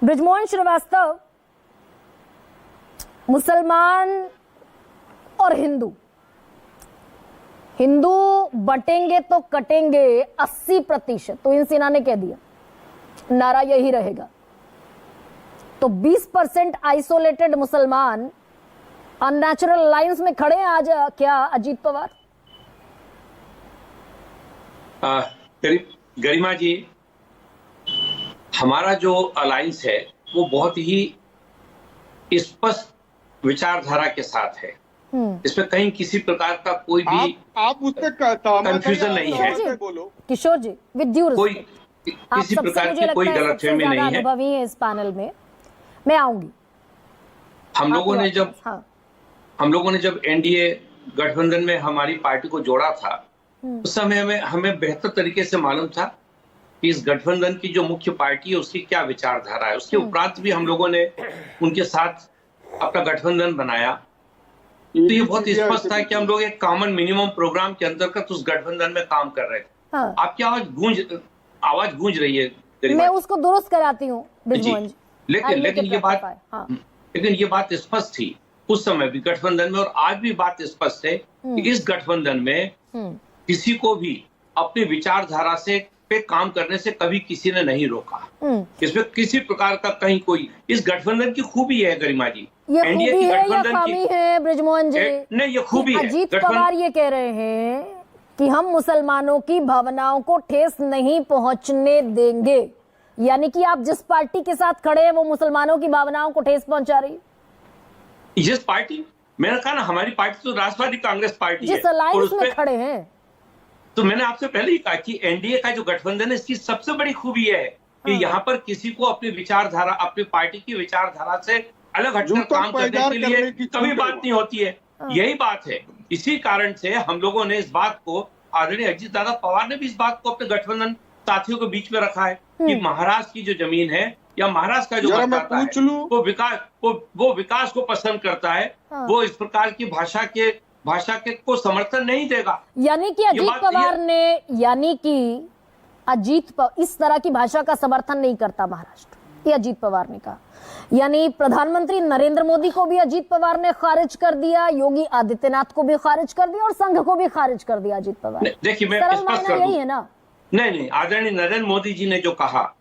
बृजमोहन श्रीवास्तव, मुसलमान और हिंदू बटेंगे तो कटेंगे 80%, तो इन सेना ने कह दिया, नारा यही रहेगा। तो 20% आइसोलेटेड मुसलमान अननेचुरल लाइंस में खड़े हैं आज क्या अजीत पवार? गरिमा जी, हमारा जो अलायंस है वो बहुत ही स्पष्ट विचारधारा के साथ है। इसमें कहीं किसी प्रकार का कोई भी आप उससे कंफ्यूजन नहीं है। किशोर जी, विद ड्यू कोई किसी प्रकार की कोई गलतफहमी नहीं है। अनुभवी है इस पैनल में, मैं आऊंगी। हम लोगों ने जब एनडीए गठबंधन में हमारी पार्टी को जोड़ा था, उस समय हमें बेहतर तरीके से मालूम था कि इस गठबंधन की जो मुख्य पार्टी है उसकी क्या विचारधारा है। उसके उपरांत भी हम लोगों ने उनके साथ अपना गठबंधन बनाया। तो ये बहुत स्पष्ट था कि हम लोग एक कॉमन मिनिमम प्रोग्राम के अंतर्गत उस गठबंधन में काम कर रहे थे। हाँ। आपकी आवाज गूंज रही है। मैं उसको दुरुस्त कराती हूँ। लेकिन ये बात स्पष्ट थी उस समय भी गठबंधन में, और आज भी बात स्पष्ट है कि इस गठबंधन में किसी को भी अपनी विचारधारा से पे काम करने से कभी किसी ने नहीं रोका। इसमें किसी प्रकार का कहीं कोई, इस गठबंधन की खूबी है गरिमा जी, एनडीए की गठबंधन की है ब्रिजमोहन जी, नहीं ये खूबी है। अजीत पवार ये कह रहे हैं कि हम मुसलमानों की भावनाओं को ठेस नहीं पहुंचने देंगे, यानी कि आप जिस पार्टी के साथ खड़े हैं वो मुसलमानों की भावनाओं को ठेस पहुंचा रही है। जिस पार्टी, मैंने कहा ना हमारी पार्टी तो राष्ट्रवादी कांग्रेस पार्टी है, जिस अलायंस में खड़े हैं। तो मैंने आपसे पहले ही कहा कि एनडीए का जो गठबंधन है इसकी सबसे बड़ी खूबी है कि यहाँ पर किसी को अपनी विचारधारा, अपनी पार्टी की विचारधारा से अलग हटकर काम करने के लिए कभी बात नहीं होती है। यही बात है। इसी कारण से हम लोगों ने इस बात को, आदरणीय अजीत दादा पवार ने भी इस बात को अपने गठबंधन साथियों के बीच में रखा है कि महाराष्ट्र की जो जमीन है या महाराष्ट्र का जो मतदाता है वो विकास को पसंद करता है। वो इस प्रकार की भाषा के को समर्थन नहीं देगा। यानी कि इस तरह की भाषा का समर्थन नहीं करता महाराष्ट्र, ये अजीत पवार ने कहा। यानी प्रधानमंत्री नरेंद्र मोदी को भी अजीत पवार ने खारिज कर दिया, योगी आदित्यनाथ को भी खारिज कर दिया और संघ को भी खारिज कर दिया अजीत पवार। देखिए मैं स्पष्ट कर दूं, यही है ना? नहीं, आदरणीय नरेंद्र मोदी जी ने जो कहा,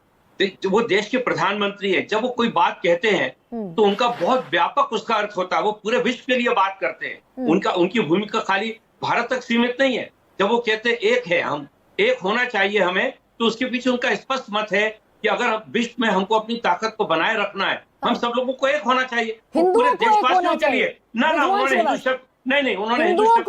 वो देश के प्रधानमंत्री है, जब वो कोई बात कहते हैं तो उनका बहुत व्यापक उसका अर्थ होता है। वो पूरे विश्व के लिए बात करते हैं। उनकी भूमिका खाली भारत तक सीमित नहीं है। जब वो कहते हैं एक है, हम एक होना चाहिए हमें, तो उसके पीछे उनका स्पष्ट मत है कि अगर विश्व में हमको अपनी ताकत को बनाए रखना है, हम सब लोगों को एक होना चाहिए, पूरे देशवासियों के लिए। उन्होंने हिंदू शब्द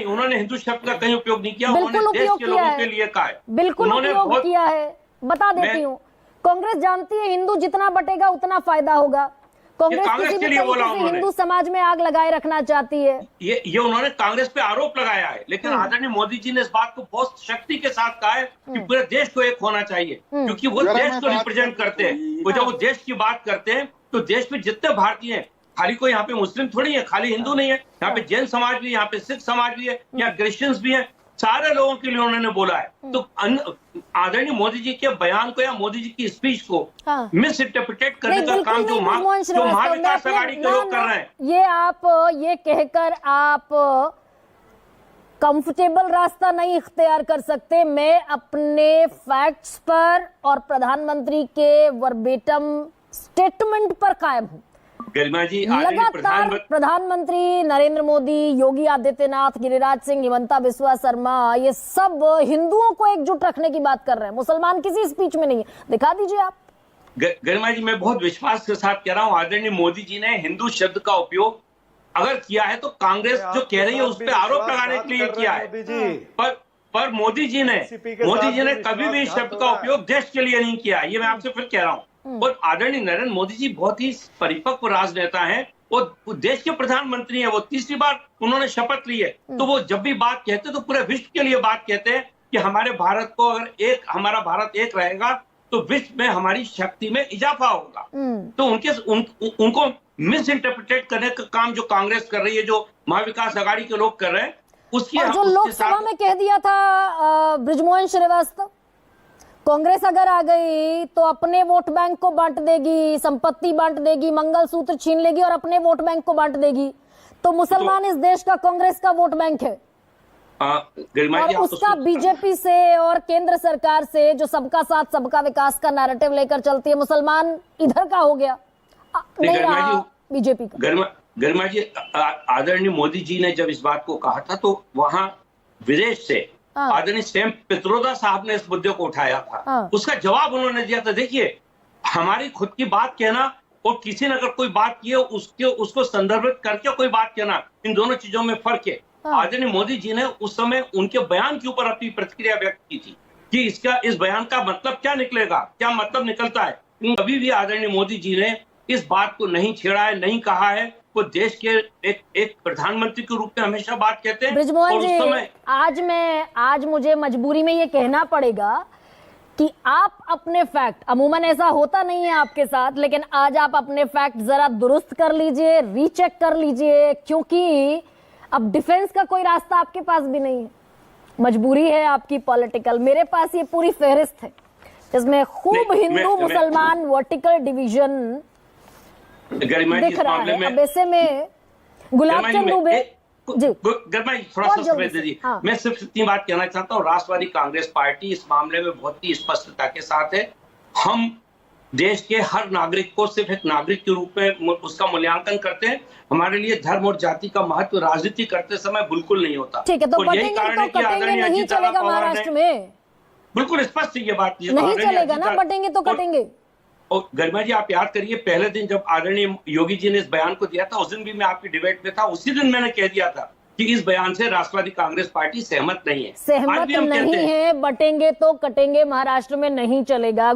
उन्होंने हिंदू शब्द का कहीं उपयोग नहीं किया। उन्होंने देश के लोगों के लिए कहा है, बिल्कुल उपयोग किया है। बता देती हूँ, कांग्रेस जानती है हिंदू जितना बटेगा उतना फायदा होगा। कांग्रेस किसी भी तरीके से हिंदू समाज में आग लगाए रखना चाहती है। ये उन्होंने कांग्रेस पे आरोप लगाया है, लेकिन आदरणीय मोदी जी ने इस बात को बहुत शक्ति के साथ कहा है कि पूरे देश को एक होना चाहिए, क्योंकि वो देश को रिप्रेजेंट करते हैं। वो जब वो देश की बात करते हैं तो देश में जितने भारतीय हैं, खाली कोई यहाँ पे मुस्लिम थोड़ी है, खाली हिंदू नहीं है, यहाँ पे जैन समाज भी, यहाँ पे सिख समाज भी है, यहाँ क्रिश्चियंस भी है, सारे लोगों के लिए उन्होंने बोला है। तो आदरणीय मोदी जी के बयान को या मोदी जी की स्पीच को मिस इंटरप्रिटेट करने का काम जो महाविकास आघाड़ी के लोग कर रहे हैं, ये कहकर आप कंफर्टेबल रास्ता नहीं इख्तियार कर सकते। मैं अपने फैक्ट्स पर और प्रधानमंत्री के वर्बेटम स्टेटमेंट पर कायम हूं। गरिमा जी, लगातार प्रधानमंत्री नरेंद्र मोदी, योगी आदित्यनाथ, गिरिराज सिंह, हिमंता बिस्वा शर्मा, ये सब हिंदुओं को एकजुट रखने की बात कर रहे हैं। मुसलमान किसी स्पीच में नहीं है। दिखा दीजिए आप। गरिमा जी, मैं बहुत विश्वास के साथ कह रहा हूं, आदरणीय मोदी जी ने हिंदू शब्द का उपयोग अगर किया है तो कांग्रेस जो कह रही है उस पर आरोप लगाने के लिए किया है। पर मोदी जी ने कभी भी शब्द का उपयोग देश के लिए नहीं किया। ये मैं आपसे फिर कह रहा हूँ। और आदरणीय नरेंद्र मोदी जी बहुत ही परिपक्व राजनेता हैं। वो देश के प्रधानमंत्री हैं। वो तीसरी बार उन्होंने शपथ ली है, तो वो जब भी बात कहते हैं तो पूरे विश्व के लिए बात कहते हैं कि हमारे भारत को, अगर हमारा भारत एक रहेगा तो विश्व में हमारी शक्ति में इजाफा होगा। तो उनको मिस इंटरप्रिटेट करने का काम जो कांग्रेस कर रही है, जो महाविकास आघाड़ी के लोग कर रहे हैं, उसकी जो लोकसभा में कह दिया था बृजमोहन श्रीवास्तव, कांग्रेस अगर आ गई तो अपने वोट बैंक को बांट देगी, संपत्ति बांट देगी, मंगलसूत्र छीन लेगी और अपने वोट बैंक को बांट देगी। तो मुसलमान इस देश का कांग्रेस का वोट बैंक है और उसका बीजेपी से और केंद्र सरकार से जो सबका साथ सबका विकास का नैरेटिव लेकर चलती है, मुसलमान इधर का हो गया, नहीं रहा बीजेपी का। गरिमा जी, आदरणीय मोदी जी ने जब इस बात को कहा था तो वहां विदेश से आदरणीय सैम पित्रोदा साहब ने इस मुद्दे को उठाया था। उसका जवाब उन्होंने दिया था। देखिए, हमारी खुद की बात कहना और किसी ने अगर कोई बात की है उसको संदर्भित करके कोई बात कहना, इन दोनों चीजों में फर्क है। आदरणीय मोदी जी ने उस समय उनके बयान के ऊपर अपनी प्रतिक्रिया व्यक्त की थी कि इस बयान का मतलब क्या निकलेगा, क्या मतलब निकलता है। कभी भी आदरणीय मोदी जी ने इस बात को नहीं छेड़ा है, नहीं कहा है। वो देश के एक प्रधानमंत्री के रूप में हमेशा बात कहते हैं। बृजमोहन जी, आज मुझे मजबूरी में ये कहना पड़ेगा कि आप अपने फैक्ट, अमूमन ऐसा होता नहीं है आपके साथ, लेकिन आज आप अपने फैक्ट जरा दुरुस्त कर लीजिए, रीचेक कर लीजिए, क्योंकि अब डिफेंस का कोई रास्ता आपके पास भी नहीं है। मजबूरी है आपकी पॉलिटिकल। मेरे पास ये पूरी फहरिस्त है जिसमें खूब हिंदू मुसलमान वर्टिकल डिवीजन दिख रहा है। अब ऐसे में गुलाब चंद दुबे जी, गरिमा जी थोड़ा सा समय दे दीजिए। मैं सिर्फ इतनी बात कहना चाहता हूँ, राष्ट्रवादी कांग्रेस पार्टी इस मामले में बहुत ही स्पष्टता के साथ है। हम देश के हर नागरिक को सिर्फ एक नागरिक के रूप में उसका मूल्यांकन करते हैं। हमारे लिए धर्म और जाति का महत्व राजनीति करते समय बिल्कुल नहीं होता। ठीक है, तो यही कारण है कि आदरणीय नहीं चलेगा महाराष्ट्र में, बिल्कुल स्पष्ट ये बात नहीं चलेगा ना, बटेंगे तो कटेंगे। और गरिमा जी, आप याद करिए, पहले दिन जब आदरणीय योगी जी ने इस बयान को दिया था, उस दिन भी मैं आपकी डिबेट में था। उसी दिन मैंने कह दिया था कि इस बयान से राष्ट्रवादी कांग्रेस पार्टी सहमत नहीं है, सहमत नहीं है। बटेंगे तो कटेंगे, महाराष्ट्र में नहीं चलेगा।